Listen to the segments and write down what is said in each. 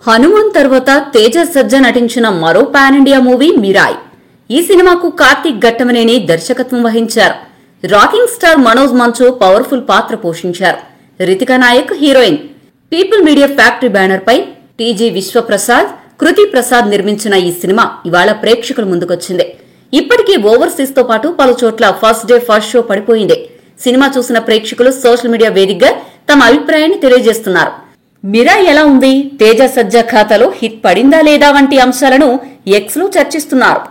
హనుమాన్ తర్వాత తేజ సజ్జా నటించిన మరో పాన్ ఇండియా మూవీ మిరాయ్. ఈ సినిమాకు కార్తీక్ ఘట్టమనేని దర్శకత్వం వహించారు. రాకింగ్ స్టార్ మనోజ్ మంచు పవర్ఫుల్ పాత్ర పోషించారు. Ritika Nayak heroine. People Media Factory banner పై టీజీ విశ్వప్రసాద్, కృతి ప్రసాద్ నిర్మించిన ఈ సినిమా ఇవాళ ప్రేక్షకుల ముందుకొచ్చింది. ఇప్పటికీ ఓవర్సీస్ తో పాటు పలు చోట్ల ఫస్ట్ డే ఫస్ట్ షో పడిపోయింది. సినిమా చూసిన ప్రేక్షకులు సోషల్ మీడియా వేదికగా తమ అభిప్రాయాన్ని తెలియజేస్తున్నారు. మిరాయ్ ఎలా ఉంది, తేజ సజ్జా ఖాతాలో హిట్ పడిందా లేదా వంటి అంశాలను ఎక్స్ లో చర్చిస్తున్నారు.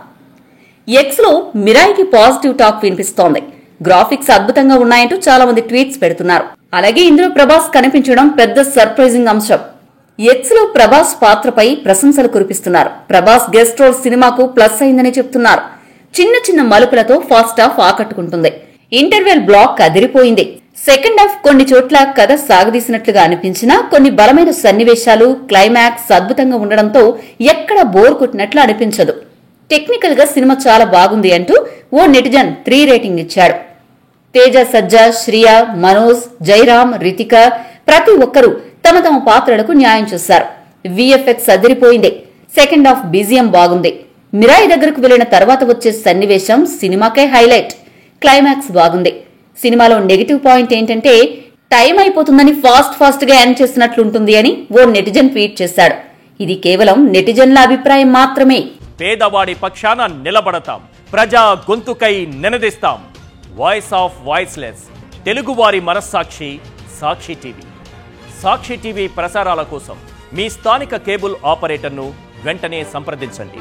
ఎక్స్ లో మిరాయ్కి పాజిటివ్ టాక్ వినిపిస్తోంది. గ్రాఫిక్స్ అద్భుతంగా ఉన్నాయంటూ చాలా మంది ట్వీట్స్ పెడుతున్నారు. అలాగే ఇందులో ప్రభాస్ కనిపించడం పెద్ద సర్ప్రైజింగ్ అంశం. ఎక్స్ లో ప్రభాస్ పాత్రపై ప్రశంసలు కురిపిస్తున్నారు. ప్రభాస్ గెస్ట్ రోల్ సినిమాకు ప్లస్ అయిందని చెప్తున్నారు. చిన్న చిన్న మలుపులతో ఫస్ట్ హాఫ్ ఆకట్టుకుంటుంది. ఇంటర్వెల్ బ్లాక్ అదిరిపోయింది. సెకండ్ హాఫ్ కొన్ని చోట్ల కథ సాగదీసినట్లుగా అనిపించినా కొన్ని బలమైన సన్నివేశాలు, క్లైమాక్స్ అద్భుతంగా ఉండడంతో ఎక్కడ బోర్ కొట్టినట్లు అనిపించదు. టెక్నికల్ గా సినిమా చాలా బాగుంది అంటూ ఓ నెటిజన్ 3 రేటింగ్ ఇచ్చాడు. తేజ సజ్జా, శ్రియ, మనోజ్, జయరామ్, రితిక ప్రతి ఒక్కరూ తమ తమ పాత్రలకు న్యాయం చేశారు. విఎఫ్ఎక్స్ అదిరిపోయింది. సెకండ్ హాఫ్ బీజిఎం బాగుంది. మిరాయి దగ్గరకు వెళ్లిన తర్వాత వచ్చే సన్నివేశం సినిమాకే హైలైట్. క్లైమాక్స్ బాగుంది. సినిమాలో నెగిటివ్ పాయింట్ ఏంటంటే టైం అయిపోతుందని ఫాస్ట్ గా ఎండ్ చేసినట్లుంటుంది అని ఓ నెటిజన్ ట్వీట్ చేశాడు. ఇది కేవలం నెటిజన్ల అభిప్రాయం మాత్రమే. పేదవాడి పక్షాన నిలబడతాం, ప్రజా గొంతుకై నినదిస్తాం. వాయిస్ ఆఫ్ వాయిస్లెస్, తెలుగువారి మనస్సాక్షి సాక్షి టీవీ. సాక్షి టీవీ ప్రసారాల కోసం మీ స్థానిక కేబుల్ ఆపరేటర్ను వెంటనే సంప్రదించండి.